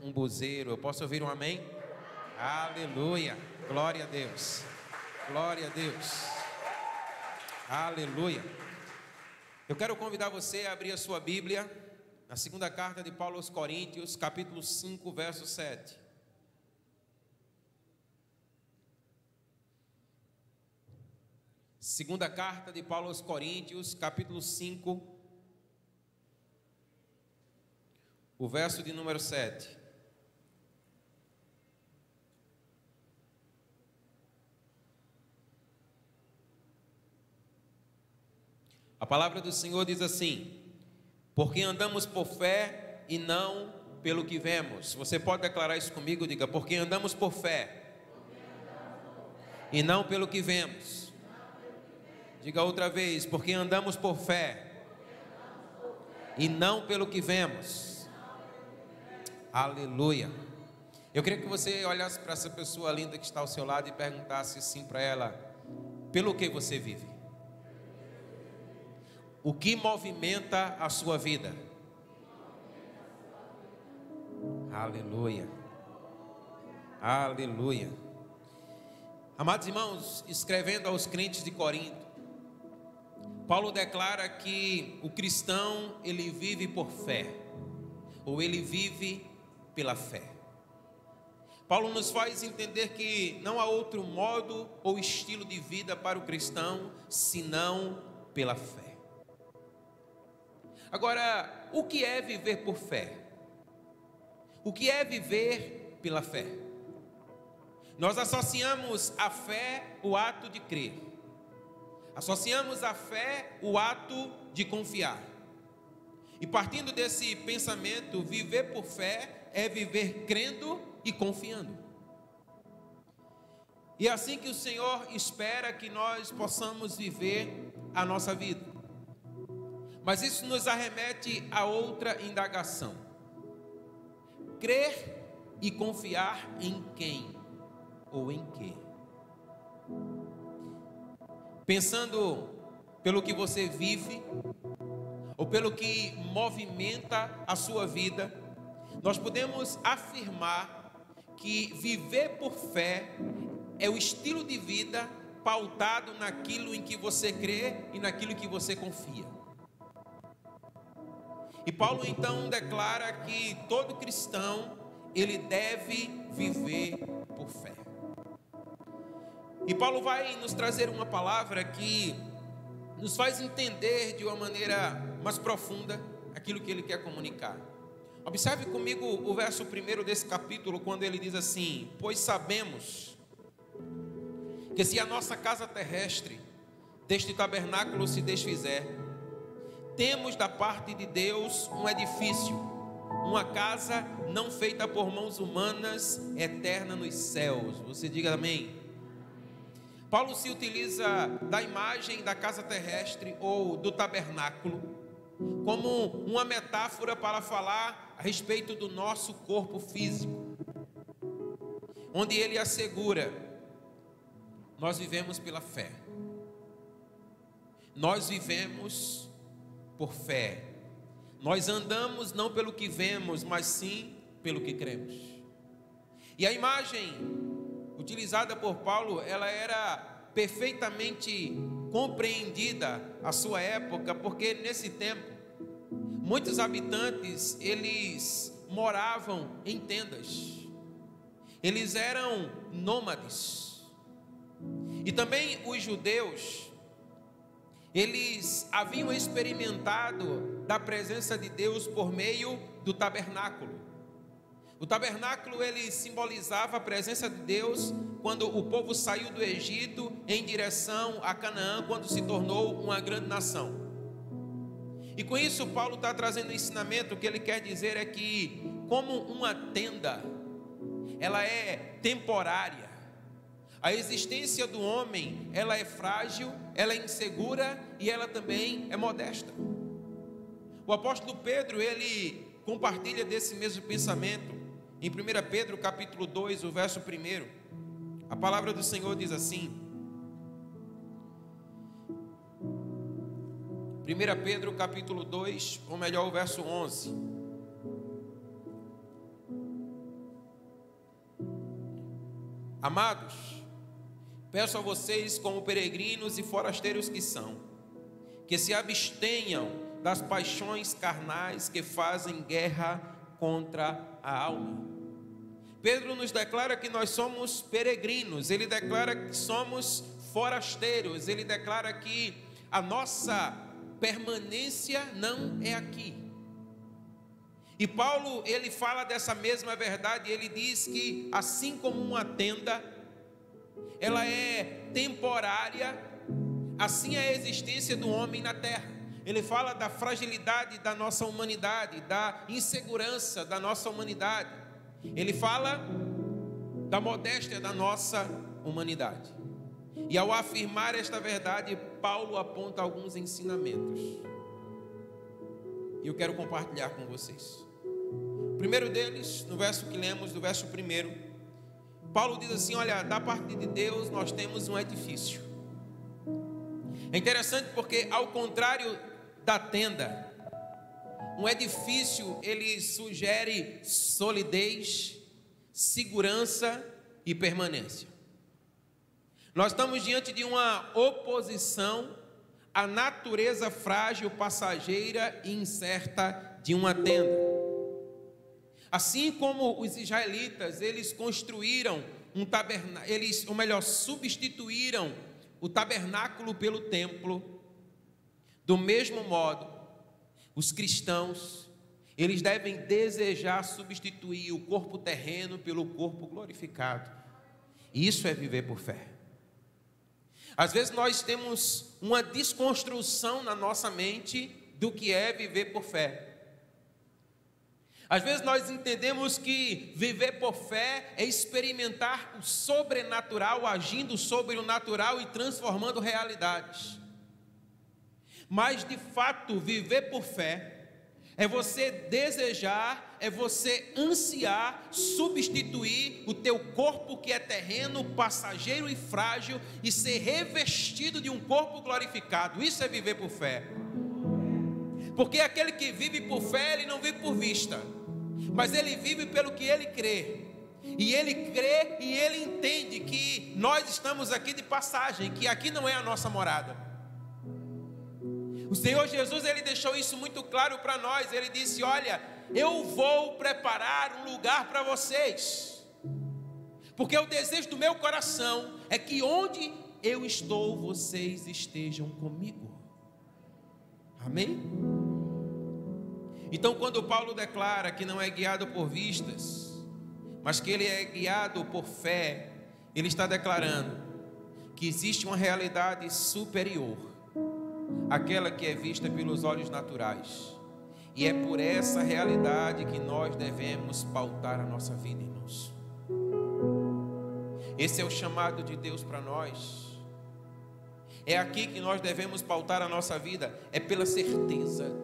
um buzeiro. Eu posso ouvir um amém? Aleluia, glória a Deus, glória a Deus, aleluia. Eu quero convidar você a abrir a sua Bíblia na segunda carta de Paulo aos Coríntios, capítulo 5, verso 7. Segunda carta de Paulo aos Coríntios, capítulo 5, o verso de número 7. A palavra do Senhor diz assim: porque andamos por fé e não pelo que vemos. Você pode declarar isso comigo? Diga: porque andamos por fé e não pelo que vemos. Diga outra vez: porque andamos por fé e não pelo que vemos. Aleluia. Eu queria que você olhasse para essa pessoa linda que está ao seu lado e perguntasse assim para ela: pelo que você vive? O que movimenta a sua vida? Aleluia. Aleluia. Amados irmãos, escrevendo aos crentes de Corinto, Paulo declara que o cristão, ele vive por fé, ou ele vive pela fé. Paulo nos faz entender que não há outro modo ou estilo de vida para o cristão, senão pela fé. Agora, o que é viver por fé? O que é viver pela fé? Nós associamos a fé o ato de crer. Associamos a fé o ato de confiar. E partindo desse pensamento, viver por fé é viver crendo e confiando. E é assim que o Senhor espera que nós possamos viver a nossa vida. Mas isso nos arremete a outra indagação: crer e confiar em quem ou em quê? Pensando pelo que você vive, ou pelo que movimenta a sua vida, nós podemos afirmar que viver por fé é o estilo de vida pautado naquilo em que você crê e naquilo que você confia. E Paulo então declara que todo cristão, ele deve viver por fé. E Paulo vai nos trazer uma palavra que nos faz entender de uma maneira mais profunda aquilo que ele quer comunicar. Observe comigo o verso 1 desse capítulo, quando ele diz assim: pois sabemos que se a nossa casa terrestre deste tabernáculo se desfizer, temos da parte de Deus um edifício, uma casa não feita por mãos humanas, eterna nos céus. Você diga amém. Paulo se utiliza da imagem da casa terrestre ou do tabernáculo como uma metáfora para falar a respeito do nosso corpo físico, onde ele assegura: nós vivemos pela fé, nós vivemos por fé, nós andamos não pelo que vemos, mas sim pelo que cremos. E a imagem utilizada por Paulo, ela era perfeitamente compreendida à sua época, porque nesse tempo muitos habitantes, eles moravam em tendas, eles eram nômades. E também os judeus, eles haviam experimentado da presença de Deus por meio do tabernáculo. O tabernáculo, ele simbolizava a presença de Deus quando o povo saiu do Egito em direção a Canaã, quando se tornou uma grande nação. E com isso Paulo está trazendo um ensinamento. O que ele quer dizer é que, como uma tenda, ela é temporária. A existência do homem, ela é frágil, ela é insegura e ela também é modesta. O apóstolo Pedro, ele compartilha desse mesmo pensamento. Em 1 Pedro capítulo 2, o verso 1, a palavra do Senhor diz assim: 1 Pedro capítulo 2, ou melhor, o verso 11: Amados, peço a vocês, como peregrinos e forasteiros que são, que se abstenham das paixões carnais que fazem guerra contra a alma. Pedro nos declara que nós somos peregrinos, ele declara que somos forasteiros, ele declara que a nossa permanência não é aqui. E Paulo, ele fala dessa mesma verdade, ele diz que assim como uma tenda, ela é temporária, assim é a existência do homem na terra. Ele fala da fragilidade da nossa humanidade, da insegurança da nossa humanidade. Ele fala da modéstia da nossa humanidade. E ao afirmar esta verdade, Paulo aponta alguns ensinamentos. E eu quero compartilhar com vocês. O primeiro deles, no verso que lemos, no verso 1, Paulo diz assim: olha, da parte de Deus nós temos um edifício. É interessante porque, ao contrário da tenda, um edifício ele sugere solidez, segurança e permanência. Nós estamos diante de uma oposição à natureza frágil, passageira e incerta de uma tenda. Assim como os israelitas, eles construíram um tabernáculo, substituíram o tabernáculo pelo templo. Do mesmo modo, os cristãos, eles devem desejar substituir o corpo terreno pelo corpo glorificado. Isso é viver por fé. Às vezes nós temos uma desconstrução na nossa mente do que é viver por fé. Às vezes nós entendemos que viver por fé é experimentar o sobrenatural agindo sobre o natural e transformando realidades. Mas de fato, viver por fé é você desejar, é você ansiar substituir o teu corpo que é terreno, passageiro e frágil e ser revestido de um corpo glorificado. Isso é viver por fé. Porque aquele que vive por fé, ele não vive por vista, mas ele vive pelo que ele crê. E ele crê e ele entende que nós estamos aqui de passagem, que aqui não é a nossa morada. O Senhor Jesus, ele deixou isso muito claro para nós. Ele disse: olha, eu vou preparar um lugar para vocês, porque o desejo do meu coração é que onde eu estou, vocês estejam comigo. Amém? Então, quando Paulo declara que não é guiado por vistas, mas que ele é guiado por fé, ele está declarando que existe uma realidade superior àquela que é vista pelos olhos naturais. E é por essa realidade que nós devemos pautar a nossa vida, irmãos. Esse é o chamado de Deus para nós. É aqui que nós devemos pautar a nossa vida, é pela certeza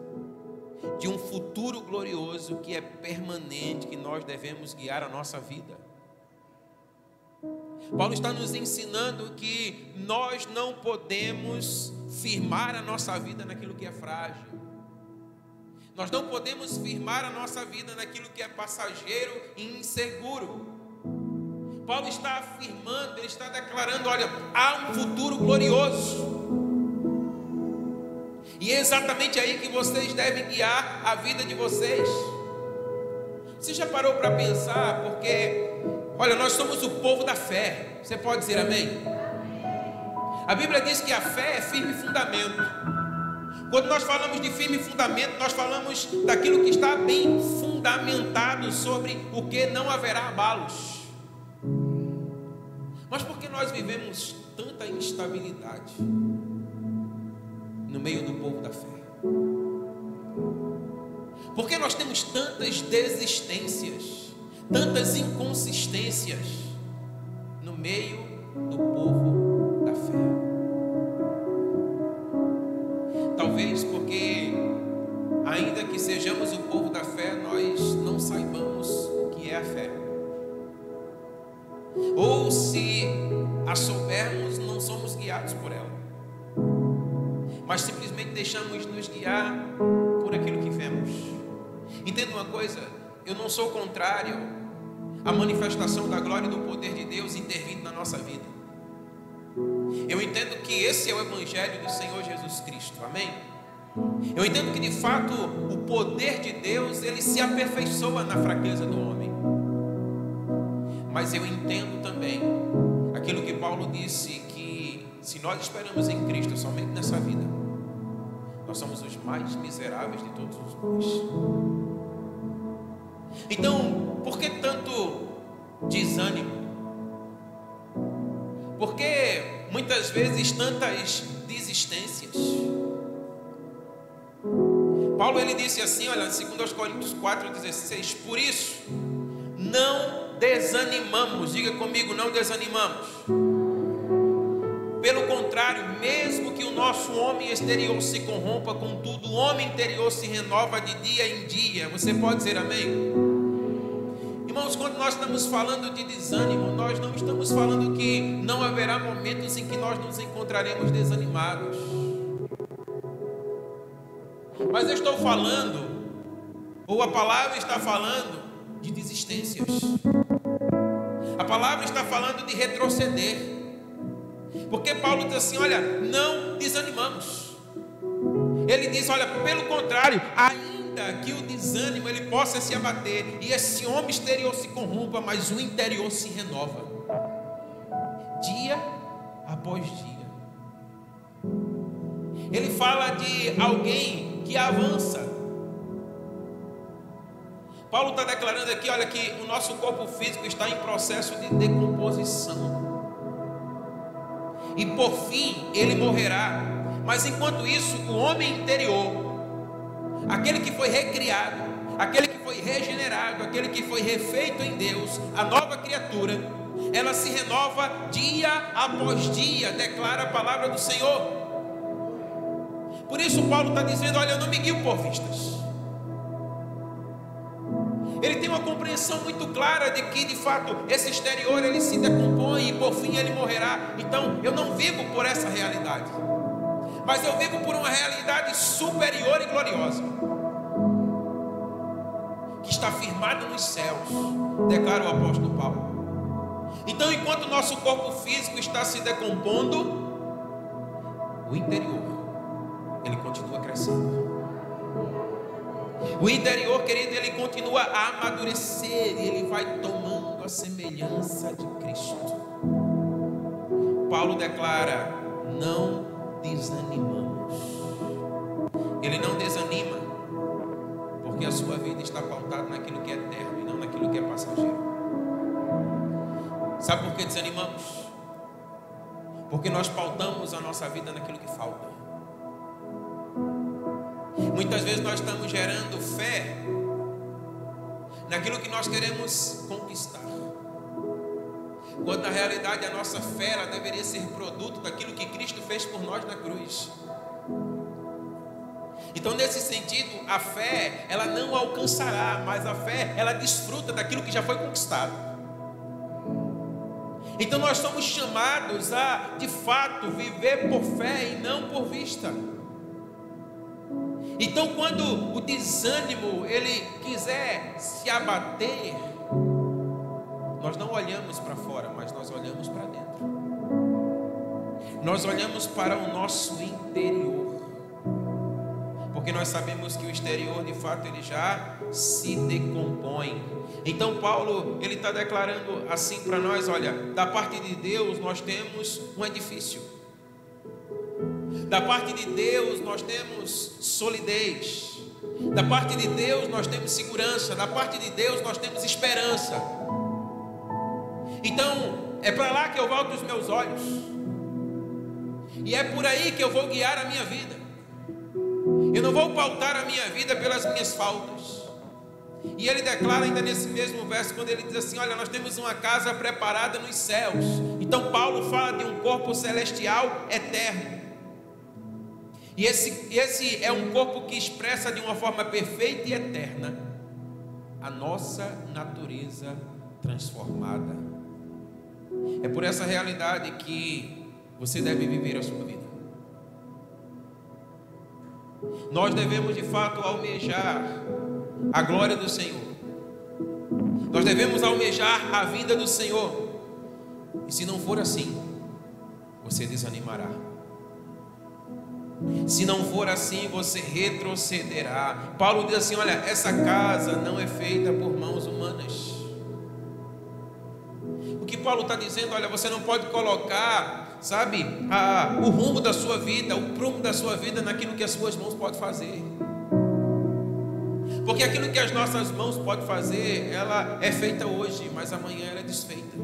de um futuro glorioso que é permanente, que nós devemos guiar a nossa vida. Paulo está nos ensinando que nós não podemos firmar a nossa vida naquilo que é frágil. Nós não podemos firmar a nossa vida naquilo que é passageiro e inseguro. Paulo está afirmando, ele está declarando: olha, há um futuro glorioso. E é exatamente aí que vocês devem guiar a vida de vocês. Você já parou para pensar? Porque, olha, nós somos o povo da fé. Você pode dizer amém? A Bíblia diz que a fé é firme fundamento. Quando nós falamos de firme fundamento, nós falamos daquilo que está bem fundamentado, sobre o que não haverá abalos. Mas por que nós vivemos tanta instabilidade no meio do povo da fé? Por que nós temos tantas desistências, tantas inconsistências no meio do povo da fé? Talvez porque, ainda que sejamos o povo da fé, nós não saibamos o que é a fé. Ou se a soubermos, não somos guiados por ela, mas simplesmente deixamos nos guiar por aquilo que vemos. Entenda uma coisa, eu não sou contrário a manifestação da glória e do poder de Deus intervindo na nossa vida. Eu entendo que esse é o Evangelho do Senhor Jesus Cristo, amém? Eu entendo que de fato o poder de Deus, ele se aperfeiçoa na fraqueza do homem. Mas eu entendo também aquilo que Paulo disse, que se nós esperamos em Cristo somente nessa vida, nós somos os mais miseráveis de todos os homens. Então, por que tanto desânimo? Por que muitas vezes tantas desistências? Paulo ele disse assim, olha, 2 Coríntios 4,16: por isso, não desanimamos. Diga comigo, não desanimamos. Pelo contrário, mesmo que o nosso homem exterior se corrompa, contudo o homem interior se renova de dia em dia. Você pode dizer amém? Irmãos, quando nós estamos falando de desânimo, nós não estamos falando que não haverá momentos em que nós nos encontraremos desanimados. Mas eu estou falando, ou a palavra está falando, de desistências. A palavra está falando de retroceder. Porque Paulo diz assim, olha, não desanimamos. Ele diz, olha, pelo contrário, ainda que o desânimo ele possa se abater e esse homem exterior se corrompa, mas o interior se renova dia após dia. Ele fala de alguém que avança. Paulo está declarando aqui, olha, que o nosso corpo físico está em processo de decomposição e por fim ele morrerá. Mas enquanto isso, o homem interior, aquele que foi recriado, aquele que foi regenerado, aquele que foi refeito em Deus, a nova criatura, ela se renova dia após dia, declara a palavra do Senhor. Por isso Paulo está dizendo, olha, eu não me guio por vistas. Ele tem uma compreensão muito clara de que de fato esse exterior ele se decompõe e por fim ele morrerá. Então eu não vivo por essa realidade, mas eu vivo por uma realidade superior e gloriosa, que está firmada nos céus, declara o apóstolo Paulo. Então enquanto o nosso corpo físico está se decompondo, o interior ele continua crescendo. O interior, querido, ele continua a amadurecer e ele vai tomando a semelhança de Cristo. Paulo declara, não desanimamos. Ele não desanima porque a sua vida está pautada naquilo que é eterno e não naquilo que é passageiro. Sabe por que desanimamos? Porque nós pautamos a nossa vida naquilo que falta. Muitas vezes nós estamos gerando fé naquilo que nós queremos conquistar, quando na realidade a nossa fé ela deveria ser produto daquilo que Cristo fez por nós na cruz. Então nesse sentido, a fé ela não alcançará, mas a fé ela desfruta daquilo que já foi conquistado. Então nós somos chamados a de fato viver por fé e não por vista. Então quando o desânimo ele quiser se abater, nós não olhamos para fora, mas nós olhamos para dentro. Nós olhamos para o nosso interior, porque nós sabemos que o exterior de fato ele já se decompõe. Então Paulo ele está declarando assim para nós, olha, da parte de Deus nós temos um edifício. Da parte de Deus nós temos solidez. Da parte de Deus nós temos segurança. Da parte de Deus nós temos esperança. Então é para lá que eu volto os meus olhos. E é por aí que eu vou guiar a minha vida. Eu não vou pautar a minha vida pelas minhas faltas. E ele declara ainda nesse mesmo verso, quando ele diz assim, olha, nós temos uma casa preparada nos céus. Então Paulo fala de um corpo celestial eterno. E esse é um corpo que expressa de uma forma perfeita e eterna a nossa natureza transformada. É por essa realidade que você deve viver a sua vida. Nós devemos de fato almejar a glória do Senhor, Nós devemos almejar a vinda do Senhor. E se não for assim, você desanimará. Se não for assim, você retrocederá. Paulo diz assim: olha, essa casa não é feita por mãos humanas. O que Paulo está dizendo, olha, você não pode colocar, sabe, o rumo da sua vida, o prumo da sua vida naquilo que as suas mãos podem fazer. Porque aquilo que as nossas mãos podem fazer, ela é feita hoje, mas amanhã ela é desfeita.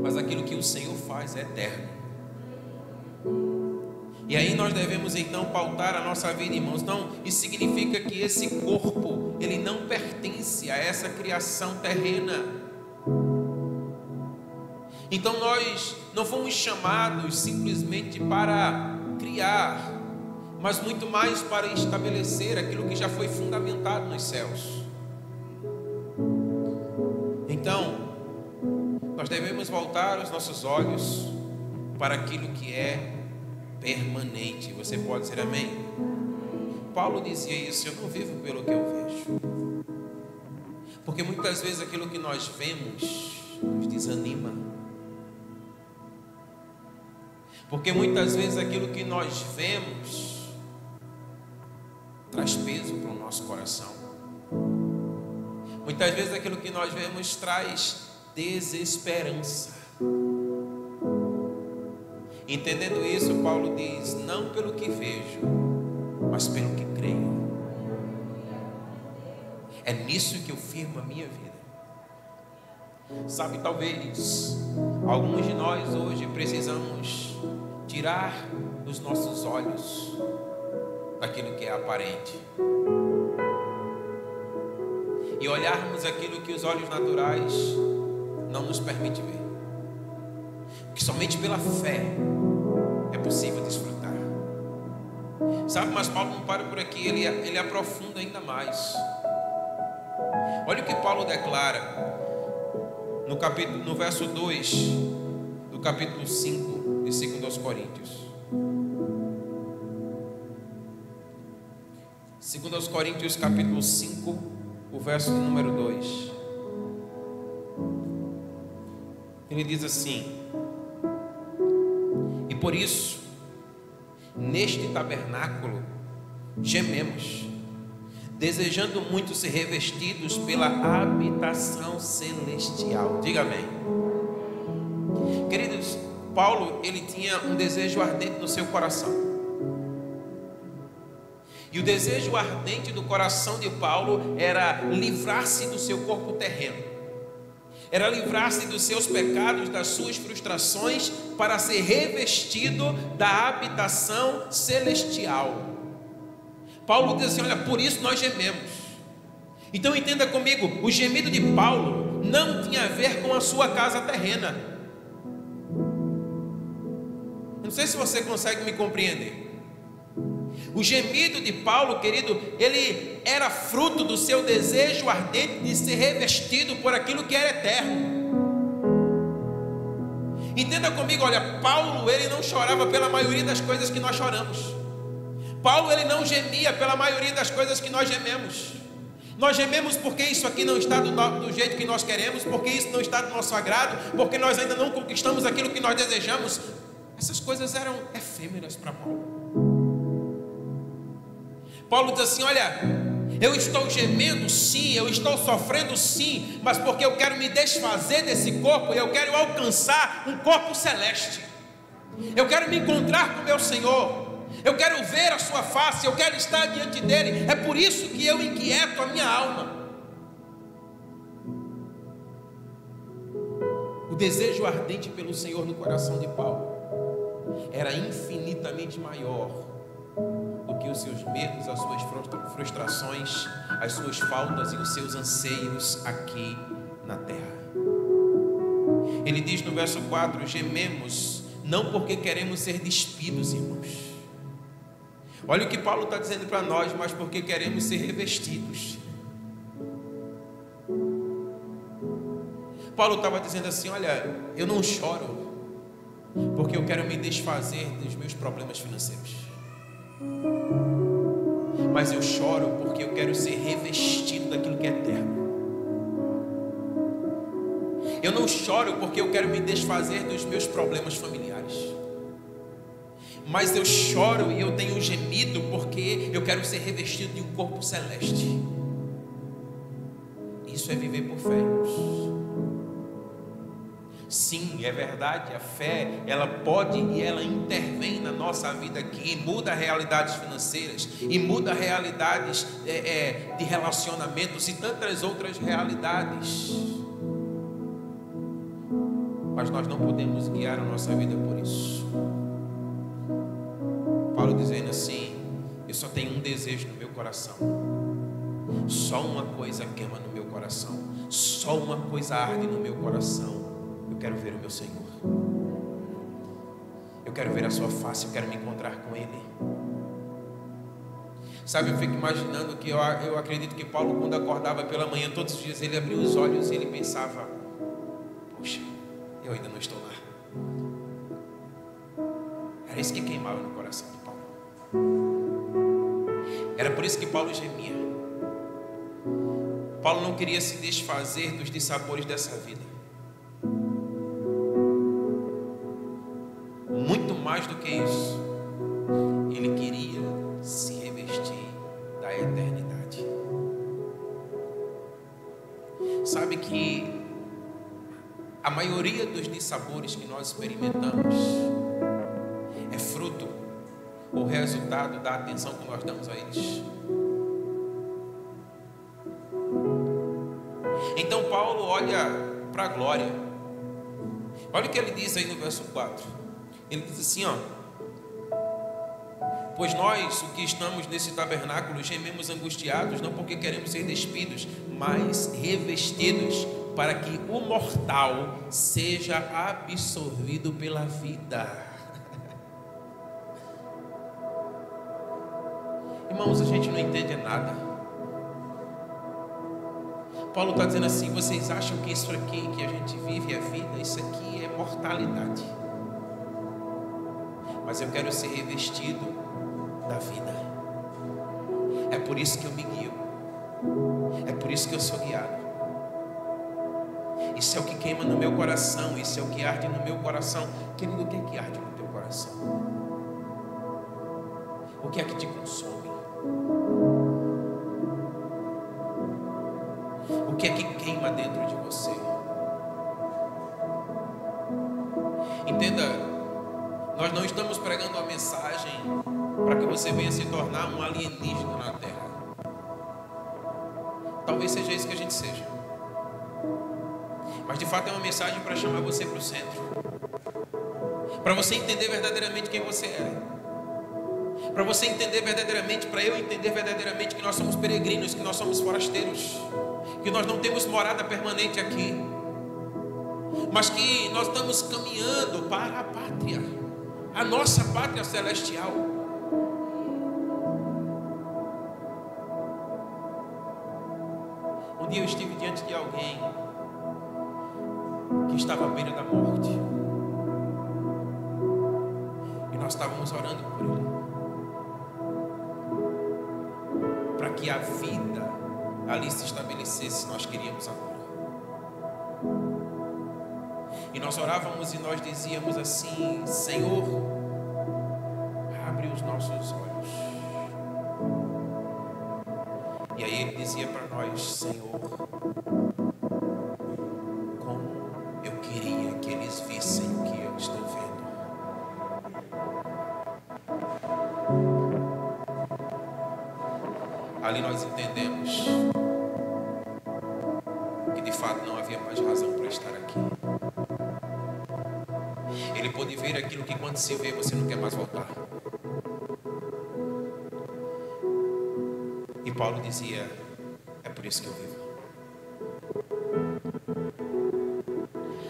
Mas aquilo que o Senhor faz é eterno. E aí nós devemos então pautar a nossa vida, irmãos. Então, isso significa que esse corpo, ele não pertence a essa criação terrena. Então nós não fomos chamados simplesmente para criar, mas muito mais para estabelecer aquilo que já foi fundamentado nos céus. Então, nós devemos voltar os nossos olhos para aquilo que é permanente. Você pode dizer amém? Paulo dizia isso: eu não vivo pelo que eu vejo. Porque muitas vezes aquilo que nós vemos nos desanima. Porque muitas vezes aquilo que nós vemos traz peso para o nosso coração. Muitas vezes aquilo que nós vemos traz desesperança. Entendendo isso, Paulo diz: não pelo que vejo, mas pelo que creio. É nisso que eu firmo a minha vida. Sabe, talvez alguns de nós hoje precisamos tirar os nossos olhos daquilo que é aparente e olharmos aquilo que os olhos naturais não nos permitem ver. Que somente pela fé é possível desfrutar. Sabe, mas Paulo não para por aqui, ele aprofunda ainda mais. Olha o que Paulo declara no verso 2 do capítulo 5 de 2 aos Coríntios. 2 aos Coríntios, capítulo 5, o verso de número 2. Ele diz assim: e por isso, neste tabernáculo, gememos, desejando muito ser revestidos pela habitação celestial. Diga amém. Queridos, Paulo, ele tinha um desejo ardente no seu coração. E o desejo ardente do coração de Paulo era livrar-se do seu corpo terreno. Era livrar-se dos seus pecados, das suas frustrações, para ser revestido da habitação celestial. Paulo diz assim: olha, por isso nós gememos. Então entenda comigo, o gemido de Paulo não tinha a ver com a sua casa terrena. Não sei se você consegue me compreender. O gemido de Paulo, querido, ele era fruto do seu desejo ardente de ser revestido por aquilo que era eterno. Entenda comigo, olha, Paulo, ele não chorava pela maioria das coisas que nós choramos. Paulo, ele não gemia pela maioria das coisas que nós gememos. Nós gememos porque isso aqui não está do jeito que nós queremos, porque isso não está do nosso agrado, porque nós ainda não conquistamos aquilo que nós desejamos. Essas coisas eram efêmeras para Paulo. Paulo diz assim: olha, eu estou gemendo sim, eu estou sofrendo sim, mas porque eu quero me desfazer desse corpo e eu quero alcançar um corpo celeste. Eu quero me encontrar com meu Senhor. Eu quero ver a sua face, eu quero estar diante dele. É por isso que eu inquieto a minha alma. O desejo ardente pelo Senhor no coração de Paulo era infinitamente maior do que os seus medos, as suas frustrações, as suas faltas e os seus anseios aqui na terra. Ele diz no verso 4: gememos, não porque queremos ser despidos, irmãos. Olha o que Paulo está dizendo para nós, mas porque queremos ser revestidos. Paulo estava dizendo assim: olha, eu não choro porque eu quero me desfazer dos meus problemas financeiros, mas eu choro porque eu quero ser revestido daquilo que é eterno. Eu não choro porque eu quero me desfazer dos meus problemas familiares. Mas eu choro e eu tenho gemido porque eu quero ser revestido de um corpo celeste. Isso é viver por fé, irmãos. Sim, é verdade, a fé, ela pode e ela intervém na nossa vida aqui, muda realidades financeiras, e muda realidades de relacionamentos e tantas outras realidades. Mas nós não podemos guiar a nossa vida por isso. Paulo dizendo assim: eu só tenho um desejo no meu coração, só uma coisa queima no meu coração, só uma coisa arde no meu coração. Eu quero ver o meu Senhor, eu quero ver a sua face, eu quero me encontrar com Ele. Sabe, eu fico imaginando que eu acredito que Paulo, quando acordava pela manhã, todos os dias ele abria os olhos e ele pensava: poxa, eu ainda não estou lá. Era isso que queimava no coração de Paulo. Era por isso que Paulo gemia. Paulo não queria se desfazer dos dissabores dessa vida. Muito mais do que isso, ele queria se revestir da eternidade. Sabe que a maioria dos dissabores que nós experimentamos é fruto ou resultado da atenção que nós damos a eles. Então Paulo olha para a glória. Olha o que ele diz aí no verso 4. Ele diz assim, ó: pois nós, o que estamos nesse tabernáculo, gememos angustiados, não porque queremos ser despidos, mas revestidos, para que o mortal seja absorvido pela vida. Irmãos, a gente não entende nada. Paulo está dizendo assim: vocês acham que isso aqui que a gente vive é vida? Isso aqui é mortalidade. Mas eu quero ser revestido da vida. É por isso que eu me guio. É por isso que eu sou guiado. Isso é o que queima no meu coração. Isso é o que arde no meu coração. Querido, o que é que arde no teu coração? O que é que te consome? O que é que queima dentro de você? Entenda, nós não estamos pregando uma mensagem para que você venha se tornar um alienígena na terra. Talvez seja isso que a gente seja. Mas de fato é uma mensagem para chamar você para o centro. Para você entender verdadeiramente quem você é. Para você entender verdadeiramente, para eu entender verdadeiramente que nós somos peregrinos, que nós somos forasteiros, que nós não temos morada permanente aqui, mas que nós estamos caminhando para a pátria, a nossa pátria celestial. Um dia eu estive diante de alguém que estava à beira da morte, e nós estávamos orando por ele, para que a vida ali se estabelecesse. Nós queríamos agora. E nós orávamos e nós dizíamos assim: Senhor, abre os nossos olhos. E aí ele dizia para nós: Senhor, como eu queria que eles vissem o que eu estou vendo. Ali nós entendemos que de fato não havia mais razão para estar aqui. Ele pôde ver aquilo que quando se vê você não quer mais voltar. E Paulo dizia: é por isso que eu vivo.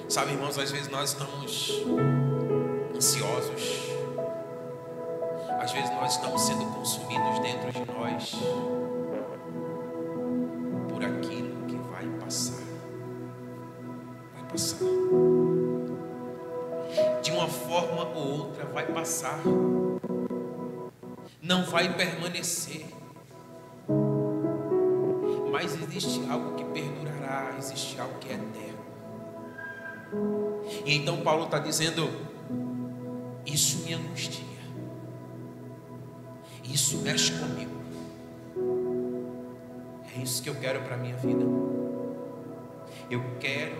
Sabe, irmãos, às vezes nós estamos ansiosos. Às vezes nós estamos sendo consumidos dentro de nós por aquilo que vai passar. Vai passar. De uma forma ou outra vai passar. Não vai permanecer. Mas existe algo que perdurará, existe algo que é eterno. E então Paulo está dizendo: isso me angustia, isso mexe comigo. É isso que eu quero para a minha vida. Eu quero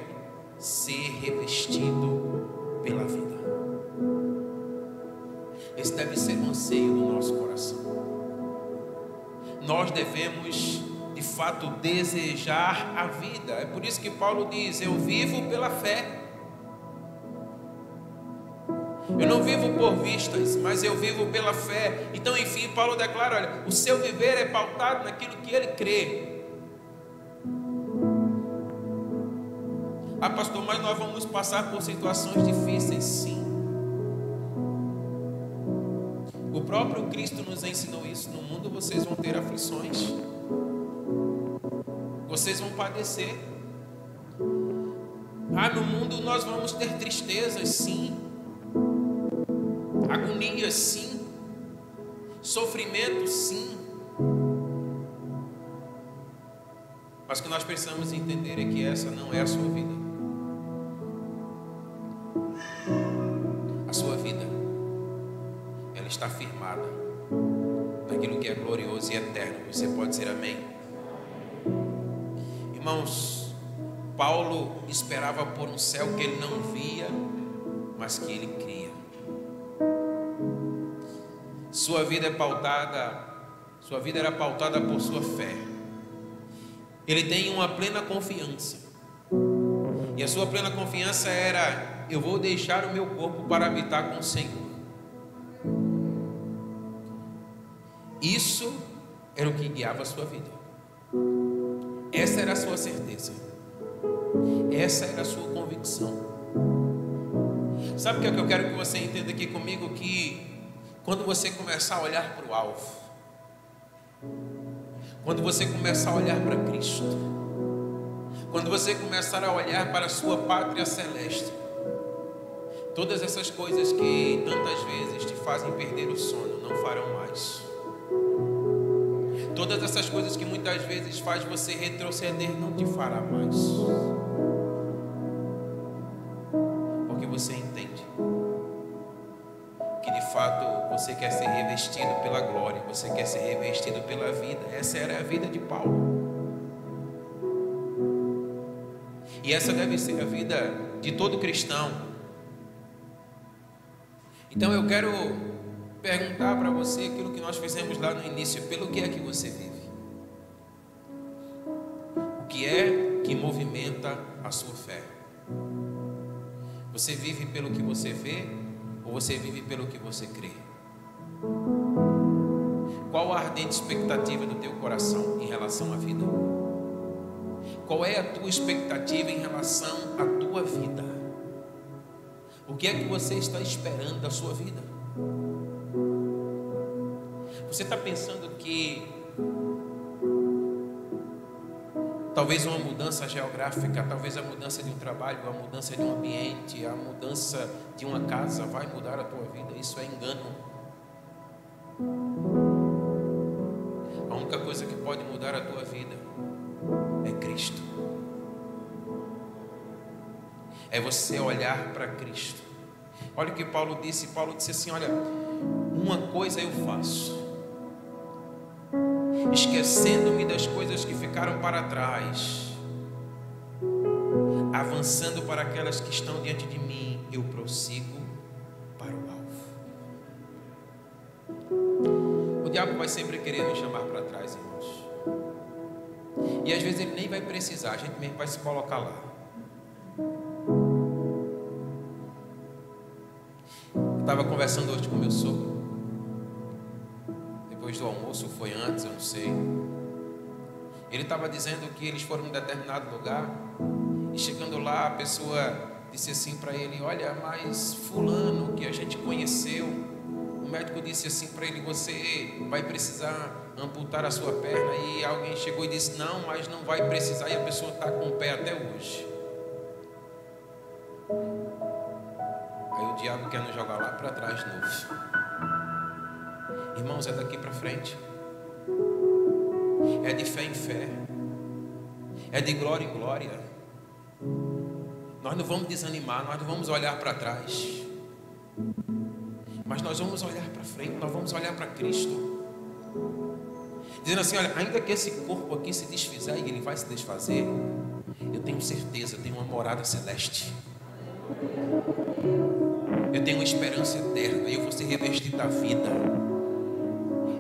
ser revestido pela vida. Esse deve ser o anseio do nosso coração. Nós devemos, de fato, desejar a vida. É por isso que Paulo diz: eu vivo pela fé. Eu não vivo por vistas, mas eu vivo pela fé. Então, enfim, Paulo declara: olha, o seu viver é pautado naquilo que ele crê. Ah, pastor, mas nós vamos passar por situações difíceis, sim. O próprio Cristo nos ensinou isso. No mundo vocês vão ter aflições, vocês vão padecer. Ah, no mundo nós vamos ter tristezas, sim. Agonias, sim. Sofrimento, sim. Mas o que nós precisamos entender é que essa não é a sua vida. A sua vida, ela está firmada naquilo que é glorioso e eterno. Você pode dizer amém? Irmãos, Paulo esperava por um céu que ele não via, mas que ele cria. Sua vida era pautada por sua fé. Ele tem uma plena confiança. E a sua plena confiança era: eu vou deixar o meu corpo para habitar com o Senhor. Isso era o que guiava a sua vida. Essa era a sua certeza. Essa era a sua convicção. Sabe o que é que eu quero que você entenda aqui comigo? Que quando você começar a olhar para o alvo, quando você começar a olhar para Cristo, quando você começar a olhar para a sua pátria celeste, todas essas coisas que tantas vezes te fazem perder o sono não farão mais. Todas essas coisas que muitas vezes faz você retroceder não te fará mais. Porque você entende que de fato você quer ser revestido pela glória, você quer ser revestido pela vida. Essa era a vida de Paulo. E essa deve ser a vida de todo cristão. Então eu quero perguntar para você aquilo que nós fizemos lá no início: pelo que é que você vive? O que é que movimenta a sua fé? Você vive pelo que você vê ou você vive pelo que você crê? Qual a ardente expectativa do teu coração em relação à vida? Qual é a tua expectativa em relação à tua vida? O que é que você está esperando da sua vida? Você está pensando que talvez uma mudança geográfica, talvez a mudança de um trabalho, a mudança de um ambiente, a mudança de uma casa vai mudar a tua vida? Isso é engano. A única coisa que pode mudar a tua vida é Cristo. É você olhar para Cristo. Olha o que Paulo disse. Paulo disse assim: olha, uma coisa eu faço, esquecendo-me das coisas que ficaram para trás, avançando para aquelas que estão diante de mim, eu prossigo para o alvo. O diabo vai sempre querer nos chamar para trás, irmãos. E às vezes ele nem vai precisar, a gente mesmo vai se colocar lá. Eu estava conversando hoje com meu sogro, depois do almoço, foi antes, eu não sei. Ele estava dizendo que eles foram em um determinado lugar, e chegando lá a pessoa disse assim para ele: olha, mas fulano que a gente conheceu, o médico disse assim para ele: você vai precisar amputar a sua perna. E alguém chegou e disse: não, mas não vai precisar, e a pessoa está com o pé até hoje. Aí o diabo quer nos jogar lá para trás de novo. Irmãos, é daqui para frente. É de fé em fé. É de glória em glória. Nós não vamos desanimar, nós não vamos olhar para trás, mas nós vamos olhar para frente, nós vamos olhar para Cristo, dizendo assim: olha, ainda que esse corpo aqui se desfizer, e ele vai se desfazer, eu tenho certeza, eu tenho uma morada celeste, eu tenho uma esperança eterna, eu vou ser revestido da vida,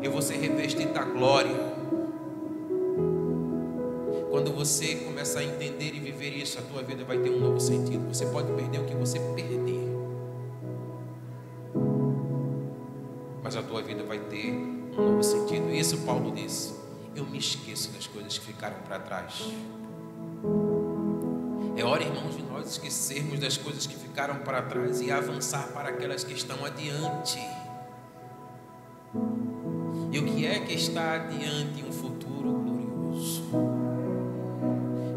eu vou ser revestido da glória. Quando você começar a entender e viver isso, a tua vida vai ter um novo sentido. Você pode perder o que você perder, mas a tua vida vai ter um novo sentido. E isso Paulo disse: eu me esqueço das coisas que ficaram para trás. É hora, irmãos, de nós esquecermos das coisas que ficaram para trás e avançar para aquelas que estão adiante. E o que é que está adiante? Um futuro glorioso.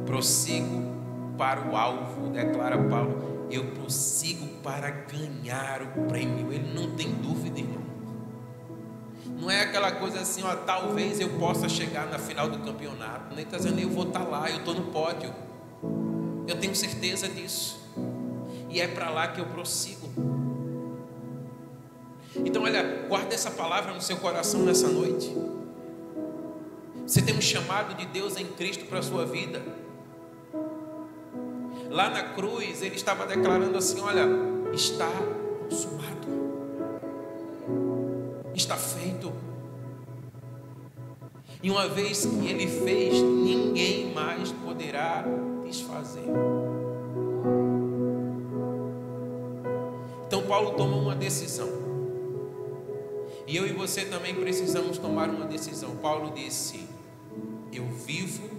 Prossigo para o alvo, declara Paulo. Eu prossigo para ganhar o prêmio. Ele não tem dúvida, irmão. Não é aquela coisa assim, ó, talvez eu possa chegar na final do campeonato. Nem está dizendo eu vou estar lá, eu estou no pódio. Eu tenho certeza disso. E é para lá que eu prossigo. Então, olha, guarda essa palavra no seu coração nessa noite. Você tem um chamado de Deus em Cristo para a sua vida. Lá na cruz, ele estava declarando assim: olha, está consumado, está feito. E uma vez que ele fez, ninguém mais poderá desfazer. Então Paulo tomou uma decisão, e eu e você também precisamos tomar uma decisão. Paulo disse: eu vivo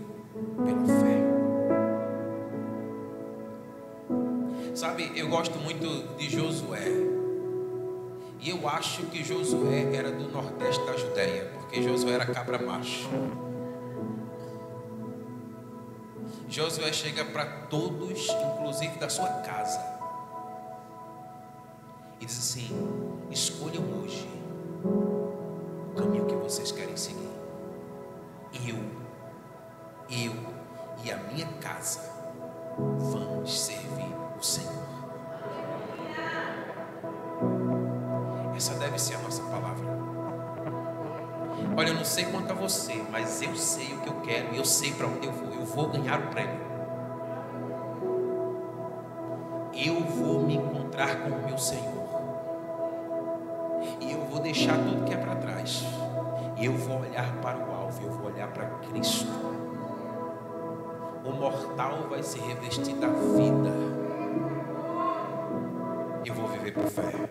pela fé. Sabe, eu gosto muito de Josué, e eu acho que Josué era do nordeste da Judéia, porque Josué era cabra macho. Josué chega para todos, inclusive da sua casa, e diz assim: escolham hoje o caminho que vocês querem seguir. Eu e a minha casa vamos servir o Senhor. Essa deve ser a nossa palavra. Olha, eu não sei quanto a você, mas eu sei o que eu quero e eu sei para onde eu vou. Eu vou ganhar o prêmio. Eu vou me encontrar com o meu Senhor. E eu vou deixar tudo que é para trás. E eu vou olhar para o alvo, eu vou olhar para Cristo. O mortal vai se revestir da vida. Eu vou viver por fé.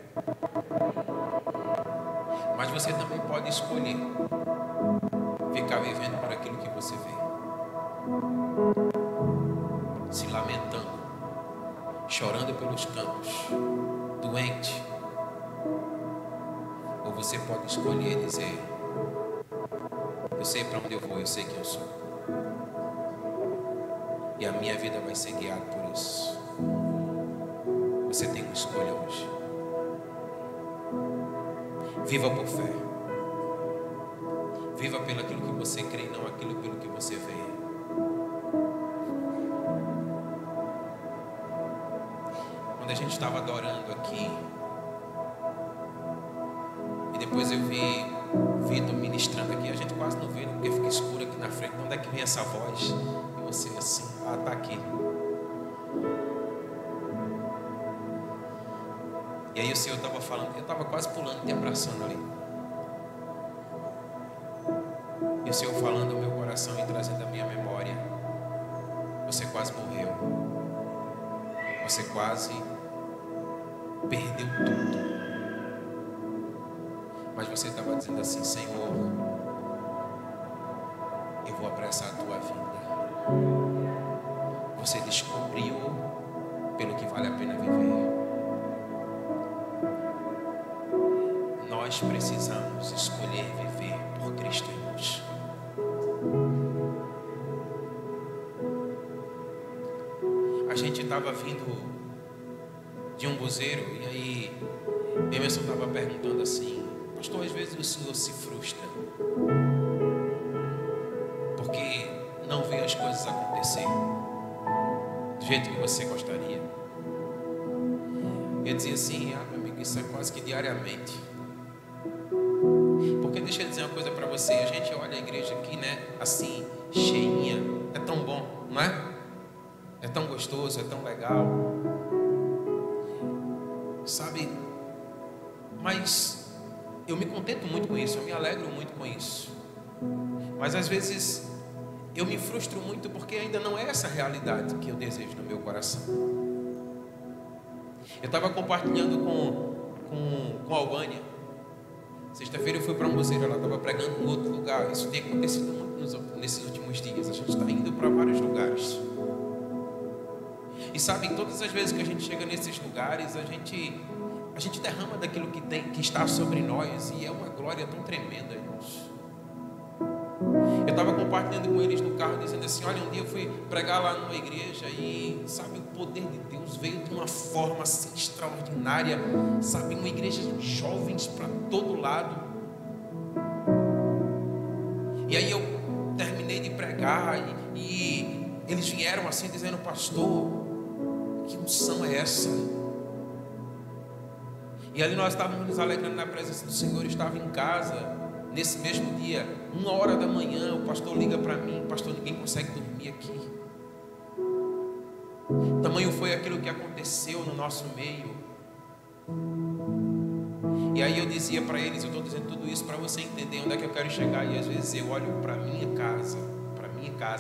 Mas você também pode escolher ficar vivendo por aquilo que você vê, se lamentando, chorando pelos campos, doente. Ou você pode escolher dizer: eu sei para onde eu vou, eu sei quem eu sou, e a minha vida vai ser guiada por isso. Você tem uma escolha hoje. Viva por fé. Viva pelo aquilo que você crê e não aquilo pelo que você vê. Quando a gente estava adorando aqui, e depois eu vi Vitor ministrando aqui, a gente quase não vê, porque fica escuro aqui na frente. Onde é que vem essa voz? E você assim: ah, está aqui. E aí o Senhor estava falando, eu estava quase pulando, te abraçando ali. E o Senhor falando ao meu coração e trazendo a minha memória: você quase morreu. Você quase perdeu tudo. Mas você estava dizendo assim: Senhor, eu vou abraçar a tua vida. Você descobriu pelo que vale a pena viver. Nós precisamos escolher viver por Cristo, irmãos. A gente estava vindo de um buzeiro, e aí Emerson estava perguntando assim: pastor, às vezes o senhor se frustra porque não vê as coisas acontecer do do jeito que você gostaria. Eu dizia assim: meu amigo, isso é quase que diariamente. Porque deixa eu dizer uma coisa para você, a gente olha a igreja aqui, né, assim, cheinha, é tão bom, não é? É tão gostoso, é tão legal, sabe? Mas eu me contento muito com isso, eu me alegro muito com isso. Mas às vezes eu me frustro muito porque ainda não é essa realidade que eu desejo no meu coração. Eu estava compartilhando com a Albânia. Sexta-feira eu fui para um museu, ela estava pregando em outro lugar. Isso tem acontecido muito nesses últimos dias. A gente está indo para vários lugares. E sabe, todas as vezes que a gente chega nesses lugares, a gente derrama daquilo que está sobre nós. E é uma glória tão tremenda, irmãos. Eu estava compartilhando com eles no carro, dizendo assim: olha, um dia eu fui pregar lá numa igreja e, sabe, o poder de Deus veio de uma forma assim extraordinária, sabe, uma igreja de jovens para todo lado. E aí eu terminei de pregar e eles vieram assim dizendo: pastor, que unção é essa? E ali nós estávamos nos alegrando na presença do Senhor. Eu estava em casa. Nesse mesmo dia, 1h da manhã, o pastor liga para mim: pastor, ninguém consegue dormir aqui. Tamanho foi aquilo que aconteceu no nosso meio. E aí eu dizia para eles, eu estou dizendo tudo isso para você entender onde é que eu quero chegar. E às vezes eu olho para minha casa,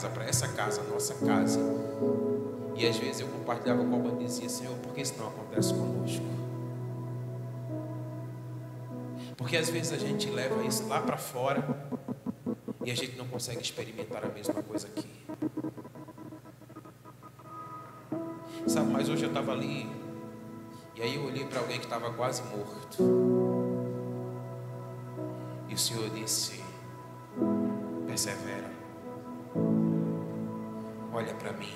para essa casa, nossa casa. E às vezes eu compartilhava com alguém e dizia: Senhor, por que isso não acontece conosco? Porque às vezes a gente leva isso lá para fora e a gente não consegue experimentar a mesma coisa aqui. Sabe, mas hoje eu estava ali e aí eu olhei para alguém que estava quase morto. E o Senhor disse: persevera, olha para mim.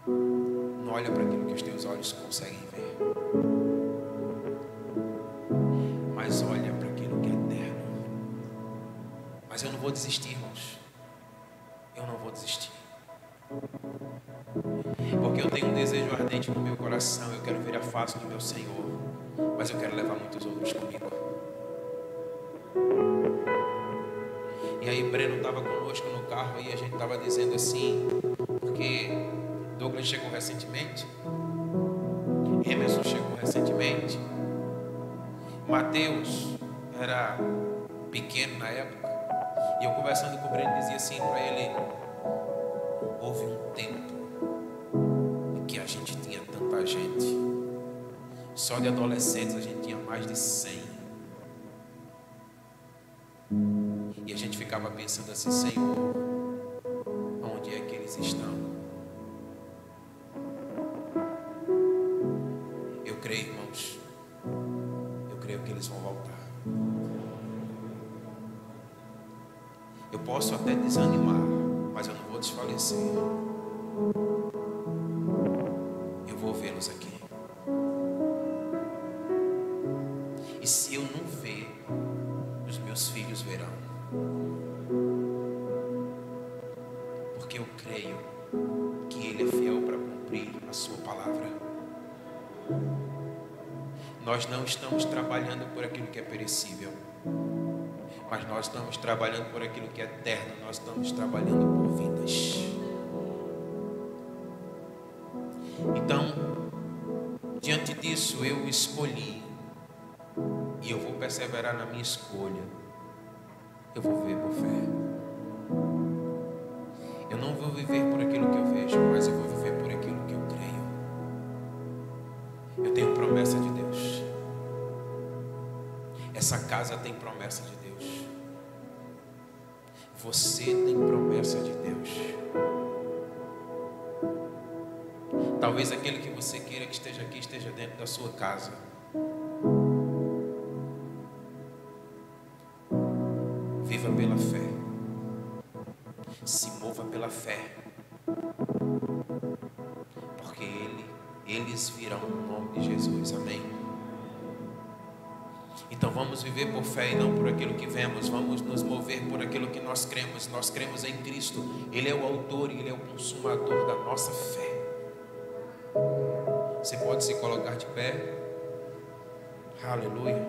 Não olha para aquilo que os teus olhos conseguem ver, mas olha para aquilo que é eterno. Mas eu não vou desistir, irmãos. Eu não vou desistir. Porque eu tenho um desejo ardente no meu coração. Eu quero ver a face do meu Senhor. Mas eu quero levar muitos outros comigo. E aí Breno estava conosco no carro e a gente estava dizendo assim, porque Douglas chegou recentemente, Emerson chegou recentemente, Mateus era pequeno na época, e eu conversando com o Breno dizia assim para ele: houve um tempo em que a gente tinha tanta gente, só de adolescentes a gente tinha mais de 100, e a gente ficava pensando assim: Senhor, onde é que eles estão? Eu creio, irmãos, eu creio que eles vão voltar. Eu posso até desanimar, mas eu não vou desfalecer. Eu vou vê-los aqui. E se eu não ver, os meus filhos verão. Porque eu creio que Ele é fiel para cumprir a sua palavra. Nós não estamos trabalhando por aquilo que é perecível, mas nós estamos trabalhando por aquilo que é eterno. Nós estamos trabalhando por vidas. Então, diante disso, eu escolhi, e eu vou perseverar na minha escolha. Eu vou viver por fé. Eu não vou viver por aquilo que eu vejo, mas eu vou viver por aquilo que eu creio. Eu tenho promessa de Deus. Essa casa tem promessa de Deus. Você tem promessa de Deus. Talvez aquele que você queira que esteja aqui esteja dentro da sua casa. Viva pela fé. Se mova pela fé. Porque eles virão no nome de Jesus. Amém. Então vamos viver por fé e não por aquilo que vemos. Vamos nos mover por aquilo que nós cremos. Nós cremos em Cristo. Ele é o autor e Ele é o consumador da nossa fé. Você pode se colocar de pé. Aleluia.